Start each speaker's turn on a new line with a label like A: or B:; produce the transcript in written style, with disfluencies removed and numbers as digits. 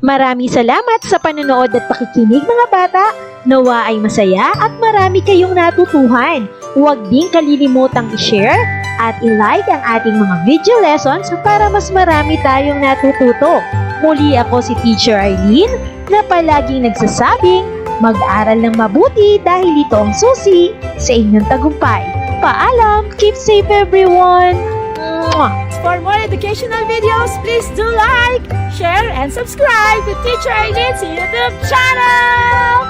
A: Maraming salamat sa panonood at pakikinig mga bata. Nawa ay masaya at marami kayong natutuhan. Huwag din kalilimutang i-share at i-like ang ating mga video lessons para mas marami tayong natututo. Muli ako si Teacher Arlene na palaging nagsasabing mag-aral ng mabuti dahil ito ang susi sa inyong tagumpay. Paalam! Keep safe everyone! Mwah!
B: For more educational videos, please do like, share, and subscribe to Teacher Arlene's YouTube channel!